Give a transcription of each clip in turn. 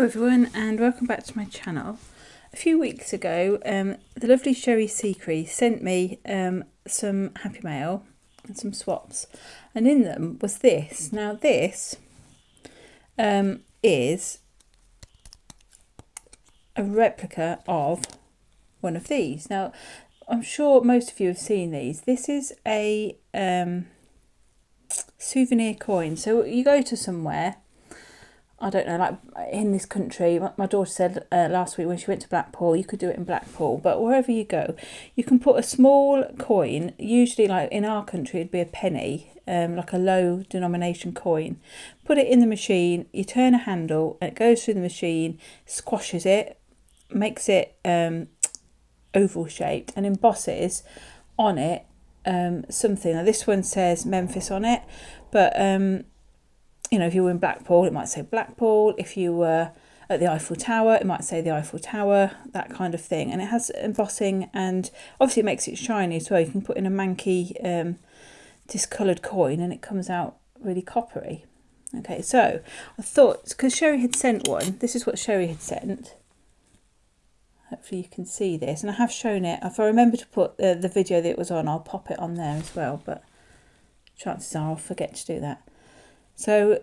everyone, and welcome back to my channel. A few weeks ago the lovely Sherry Secrease sent me some Happy Mail and some swaps, and in them was this. Now this is a replica of one of these. Now I'm sure most of you have seen these. This is a souvenir coin. So you go to somewhere, I don't know, like in this country, my daughter said last week when she went to Blackpool, you could do it in Blackpool, but wherever you go, you can put a small coin, usually like in our country it'd be a penny, like a low denomination coin, put it in the machine, you turn a handle and it goes through the machine, squashes it, makes it oval shaped and embosses on it something. Now this one says Memphis on it, but you know, if you were in Blackpool, it might say Blackpool. If you were at the Eiffel Tower, it might say the Eiffel Tower, that kind of thing. And it has embossing, and obviously it makes it shiny as well. You can put in a manky discoloured coin and it comes out really coppery. Okay, so I thought, because Sherry had sent one, this is what Sherry had sent. Hopefully you can see this. And I have shown it. If I remember to put the video that it was on, I'll pop it on there as well. But chances are I'll forget to do that. So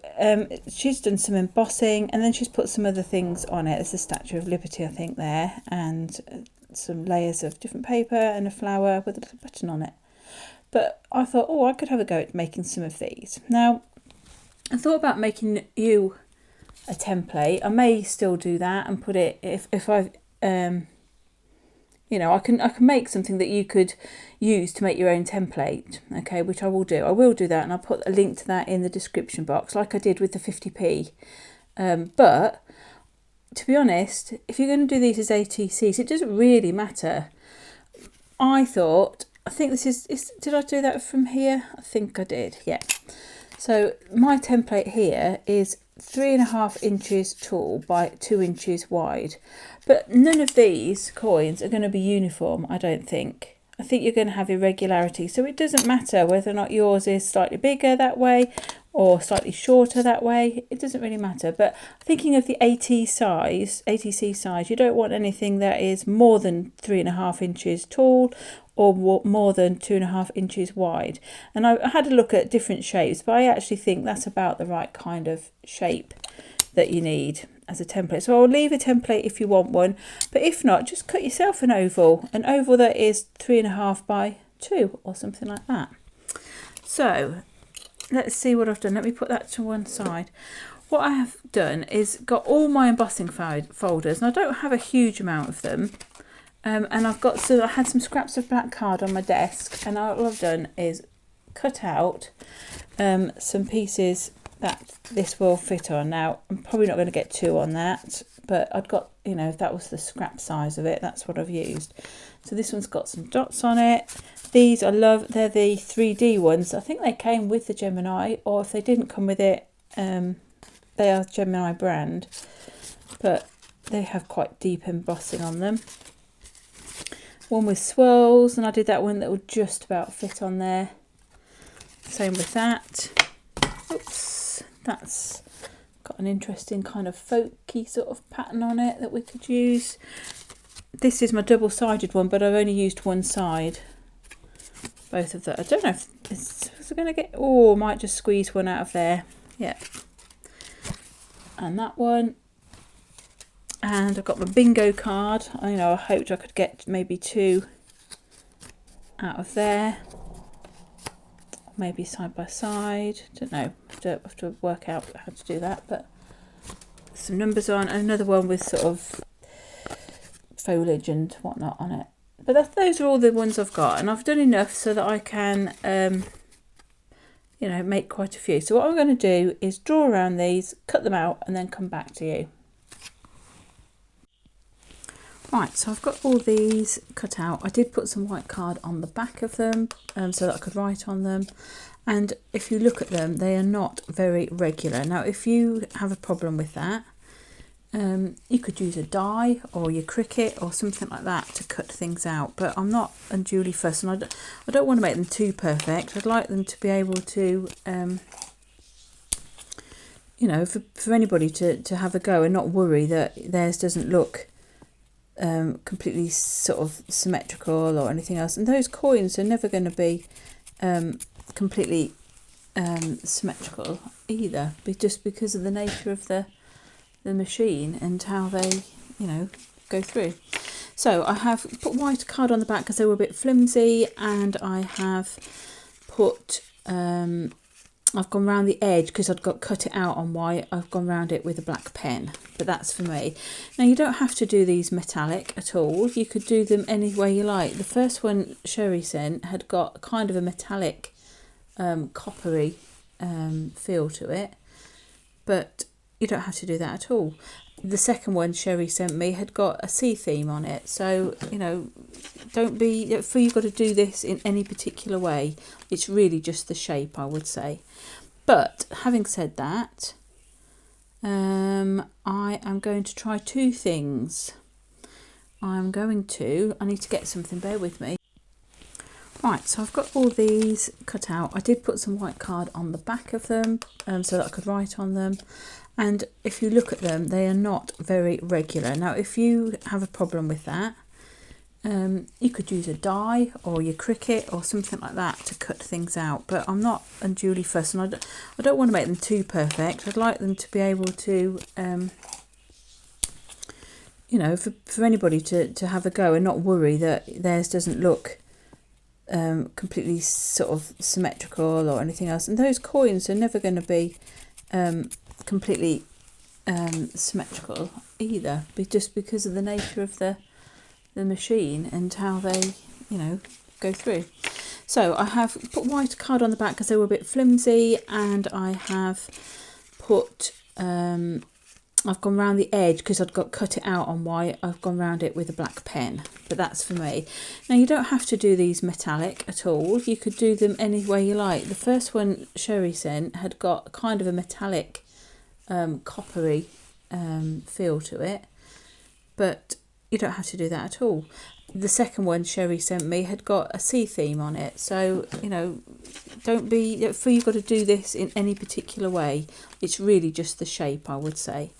she's done some embossing, and then she's put some other things on it. There's the Statue of Liberty, I think, there, and some layers of different paper and a flower with a little button on it. But I thought, oh, I could have a go at making some of these. Now, I thought about making you a template. I may still do that and put it, if I you know, I can make something that you could use to make your own template, okay, which I will do. I will do that, and I'll put a link to that in the description box, like I did with the 50p. But to be honest, if you're going to do these as ATCs, it doesn't really matter. I think this is, did I do that from here? I think I did, yeah. So my template here is 3.5 inches tall by 2 inches wide, but none of these coins are going to be uniform, I don't think. I think you're going to have irregularity, so it doesn't matter whether or not yours is slightly bigger that way or slightly shorter that way. It doesn't really matter. But thinking of the ATC size, you don't want anything that is more than 3.5 inches tall or more than 2.5 inches wide. And I had a look at different shapes, but I actually think that's about the right kind of shape that you need as a template. So I'll leave a template if you want one, but if not, just cut yourself an oval that is 3.5 by 2 or something like that. So let's see what I've done. Let me put that to one side. What I have done is got all my embossing folders, and I don't have a huge amount of them. And I had some scraps of black card on my desk, and all I've done is cut out some pieces that this will fit on. Now, I'm probably not going to get 2 on that, but I'd got, you know, if that was the scrap size of it, that's what I've used. So this one's got some dots on it. These I love, they're the 3D ones. I think they came with the Gemini, or if they didn't come with it, they are Gemini brand, but they have quite deep embossing on them. One with swirls, and I did that one that would just about fit on there. Same with that. Oops, that's got an interesting kind of folky sort of pattern on it that we could use. This is my double-sided one, but I've only used one side. Both of them. I don't know if it's going to get... Oh, I might just squeeze one out of there. Yeah. And that one. And I've got my bingo card. I hoped I could get maybe 2 out of there. Maybe side by side. Don't know. I have to work out how to do that. But some numbers on. And another one with sort of foliage and whatnot on it. But those are all the ones I've got. And I've done enough so that I can, make quite a few. So what I'm going to do is draw around these, cut them out, and then come back to you. Right, so I've got all these cut out. I did put some white card on the back of them so that I could write on them. And if you look at them, they are not very regular. Now, if you have a problem with that, you could use a die or your Cricut or something like that to cut things out. But I'm not unduly fussed, and I don't want to make them too perfect. I'd like them to be able to you know, for anybody to have a go and not worry that theirs doesn't look completely sort of symmetrical or anything else. And those coins are never going to be completely symmetrical either, just because of the nature of the machine and how they, you know, go through. So I have put white card on the back because they were a bit flimsy, and I have put I've gone round the edge because I'd got cut it out on white. I've gone round it with a black pen, but that's for me. Now you don't have to do these metallic at all. You could do them any way you like. The first one Sherry sent had got kind of a metallic coppery feel to it, but you don't have to do that at all. The second one Sherry sent me had got a sea theme on it, so you know, don't feel you've got to do this in any particular way. It's really just the shape, I would say. But having said that, I am going to try two things. I need to get something, bear with me. Right, so I've got all these cut out. I did put some white card on the back of them so that I could write on them. And if you look at them, they are not very regular. Now, if you have a problem with that, you could use a die or your Cricut or something like that to cut things out. But I'm not unduly fussed, and I don't want to make them too perfect. I'd like them to be able to, you know, for anybody to have a go and not worry that theirs doesn't look completely sort of symmetrical or anything else. And those coins are never going to be completely symmetrical either, just because of the nature of the machine and how they, you know, go through. So I have put white card on the back because they were a bit flimsy, and I have put I've gone round the edge because I'd got cut it out on white. I've gone round it with a black pen, but that's for me. Now you don't have to do these metallic at all. You could do them any way you like. The first one Sherry sent had got kind of a metallic coppery feel to it, but you don't have to do that at all. The second one Sherry sent me had got a sea theme on it, so you know, don't feel you've got to do this in any particular way. It's really just the shape, I would say.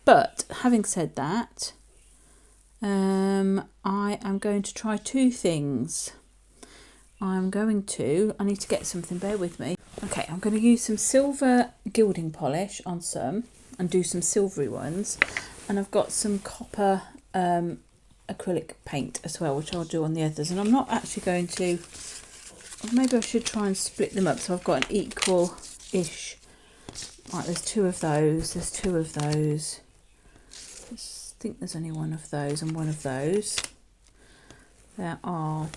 But having said that, I am going to try two things. I need to get something, bear with me. Okay, I'm going to use some silver gilding polish on some and do some silvery ones, and I've got some copper acrylic paint as well, which I'll do on the others. And I'm not actually going to, maybe I should try and split them up so I've got an equal-ish. Right, there's two of those, I think there's only one of those and one of those. There are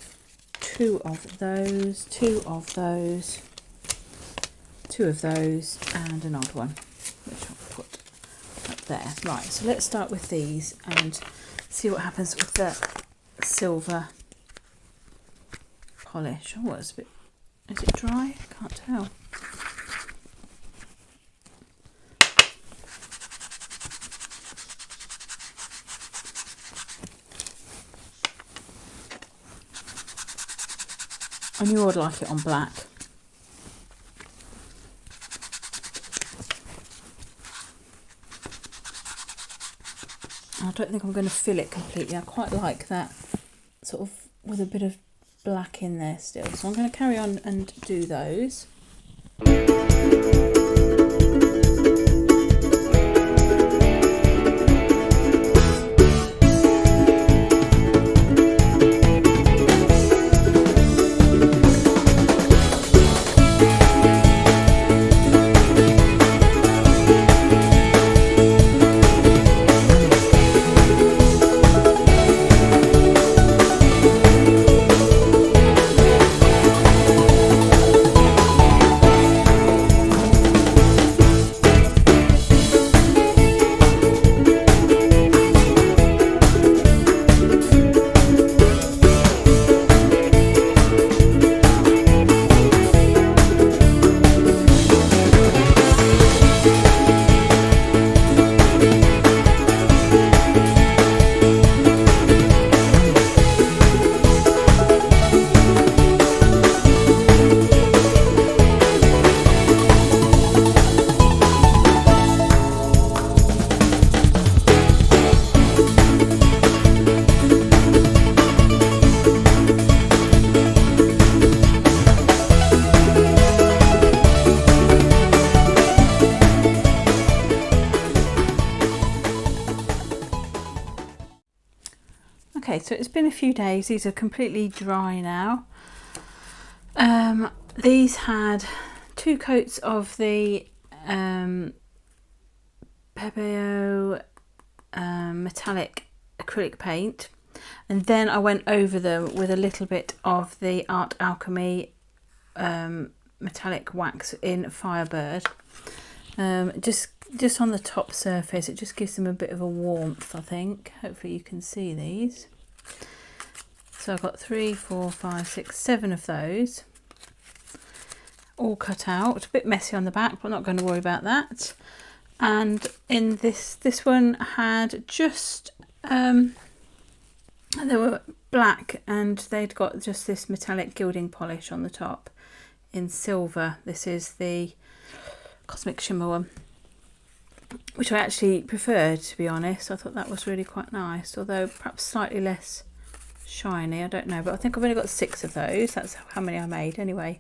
two of those, two of those, two of those, and an odd one, which I'll put up there. Right, so let's start with these and see what happens with the silver polish. Oh, it's a bit, is it dry? I can't tell. I knew I'd like it on black. I don't think I'm going to fill it completely. I quite like that sort of with a bit of black in there still. So I'm going to carry on and do those. Okay, so it's been a few days. These are completely dry now. These had 2 coats of the Pebeo metallic acrylic paint, and then I went over them with a little bit of the Art Alchemy metallic wax in Firebird. Just on the top surface, it just gives them a bit of a warmth, I think. Hopefully you can see these. So I've got 3, 4, 5, 6, 7 of those all cut out. A bit messy on the back, but I'm not going to worry about that. And in this one had just they were black, and they'd got just this metallic gilding polish on the top in silver. This is the Cosmic Shimmer one, which I actually preferred, to be honest. I thought that was really quite nice, although perhaps slightly less shiny, I don't know, but I think I've only got 6 of those. That's how many I made anyway.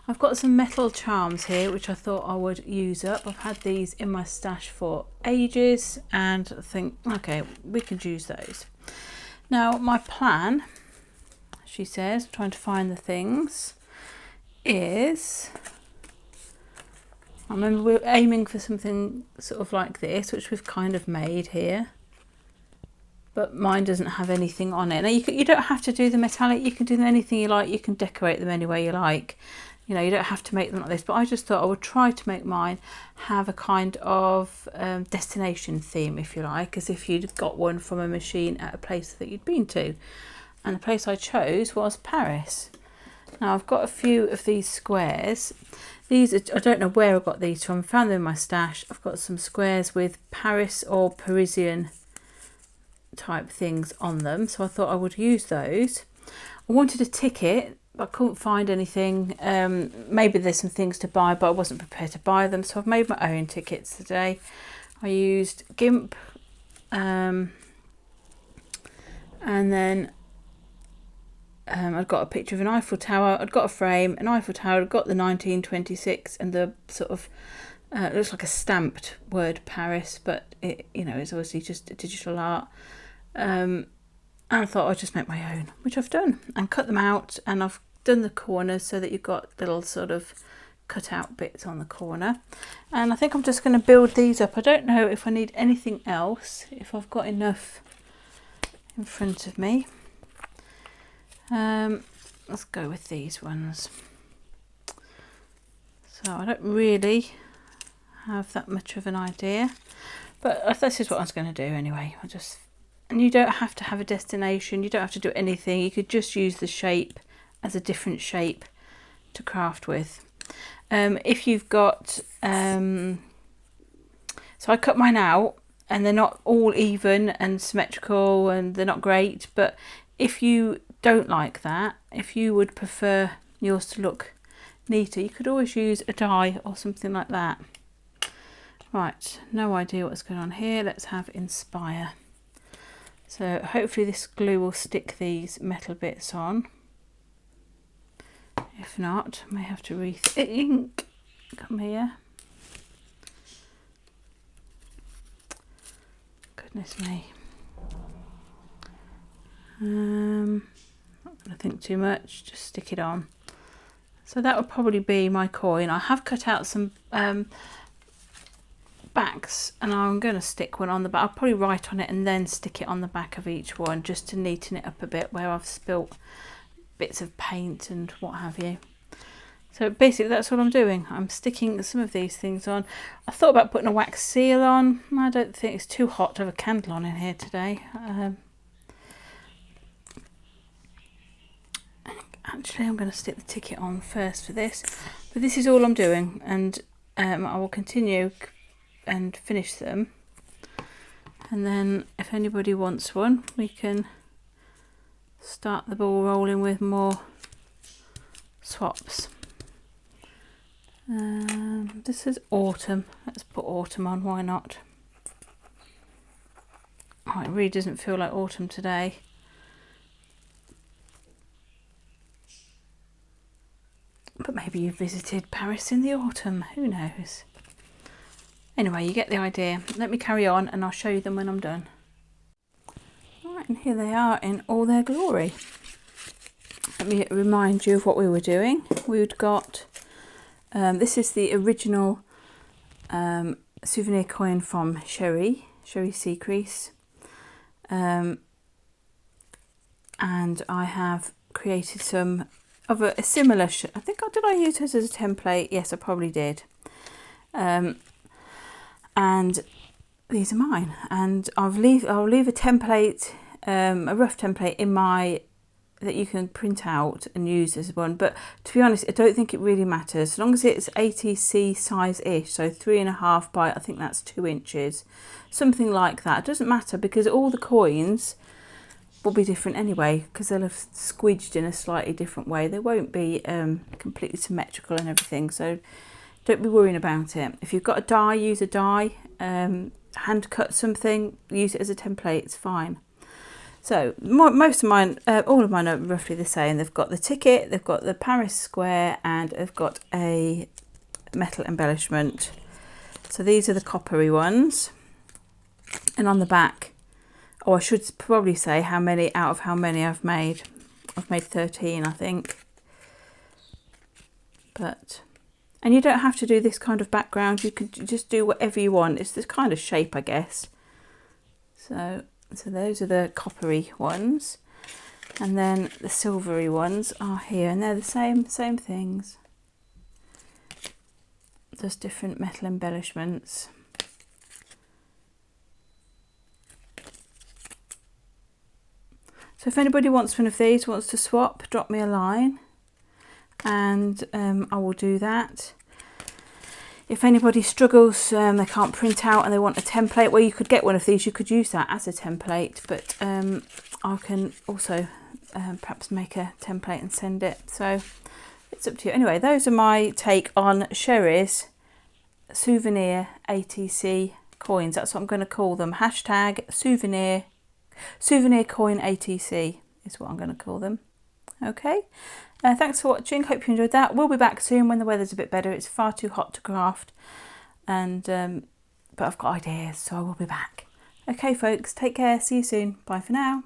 I've got some metal charms here which I thought I would use up. I've had these in my stash for ages and I think, okay, we could use those. Now my plan, she says, trying to find the things, is, I remember we were aiming for something sort of like this, which we've kind of made here, but mine doesn't have anything on it. Now you don't have to do the metallic, you can do them anything you like, you can decorate them any way you like. You know, you don't have to make them like this, but I just thought I would try to make mine have a kind of destination theme, if you like, as if you'd got one from a machine at a place that you'd been to. And the place I chose was Paris. Now I've got a few of these squares. These are, I don't know where I got these from, I found them in my stash. I've got some squares with Paris or Parisian type things on them, so I thought I would use those. I wanted a ticket, but I couldn't find anything. Maybe there's some things to buy, but I wasn't prepared to buy them, so I've made my own tickets today. I used GIMP, and then I'd got a picture of an Eiffel Tower, I'd got a frame, an Eiffel Tower, I'd got the 1926 and the sort of it looks like a stamped word Paris, but it, you know, it's obviously just digital art. And I thought I'd just make my own, which I've done, and cut them out, and I've done the corners so that you've got little sort of cut out bits on the corner. And I think I'm just going to build these up. I don't know if I need anything else, if I've got enough in front of me. Let's go with these ones. So I don't really have that much of an idea, but this is what I was going to do anyway. And you don't have to have a destination, you don't have to do anything, you could just use the shape as a different shape to craft with. If you've got, so I cut mine out and they're not all even and symmetrical and they're not great, but if you don't like that, if you would prefer yours to look neater, you could always use a die or something like that. Right, no idea what's going on here. Let's have Inspire. So hopefully this glue will stick these metal bits on. If not, I may have to ink. Come here. Goodness me. Not going to think too much, just stick it on. So that would probably be my coin. I have cut out some backs, and I'm going to stick one on the back. I'll probably write on it and then stick it on the back of each one, just to neaten it up a bit where I've spilt bits of paint and what have you. So basically that's what I'm doing. I'm sticking some of these things on. I thought about putting a wax seal on. I don't think it's too hot to have a candle on in here today. Actually, I'm going to stick the ticket on first for this, but this is all I'm doing, and I will continue and finish them, and then if anybody wants one, we can start the ball rolling with more swaps. This is autumn. Let's put autumn on, why not? Oh, it really doesn't feel like autumn today. But maybe you visited Paris in the autumn, who knows? Anyway, you get the idea. Let me carry on and I'll show you them when I'm done. Right, And here they are in all their glory. Let me remind you of what we were doing. We'd got, this is the original souvenir coin from Sherry Secrease. And I have created some of a similar, I think, did I use this as a template? Yes, I probably did. And these are mine. And I'll leave a template, a rough template in my, that you can print out and use as one. But to be honest, I don't think it really matters. As long as it's ATC size-ish, so 3.5 by, I think that's 2 inches. Something like that. It doesn't matter because all the coins will be different anyway, because they'll have squidged in a slightly different way. They won't be completely symmetrical and everything, so don't be worrying about it. If you've got a die, use a die. Hand cut something, use it as a template, it's fine. So most of mine, all of mine are roughly the same. They've got the ticket, they've got the Paris square, and they've got a metal embellishment. So these are the coppery ones. And on the back, I should probably say how many out of how many I've made. I've made 13, I think. And you don't have to do this kind of background. You can just do whatever you want. It's this kind of shape, I guess. So those are the coppery ones. And then the silvery ones are here. And they're the same things. Just different metal embellishments. So if anybody wants one of these, wants to swap, drop me a line and I will do that. If anybody struggles, they can't print out and they want a template, well, you could get one of these, you could use that as a template, but I can also perhaps make a template and send it. So it's up to you. Anyway, those are my take on Sherry's Souvenir ATC coins. That's what I'm going to call them. Hashtag Souvenir coin ATC is what I'm going to call them. Okay, thanks for watching. Hope you enjoyed that. We'll be back soon when the weather's a bit better. It's far too hot to craft, and but I've got ideas, so I will be back. Okay, folks, take care. See you soon. Bye for now.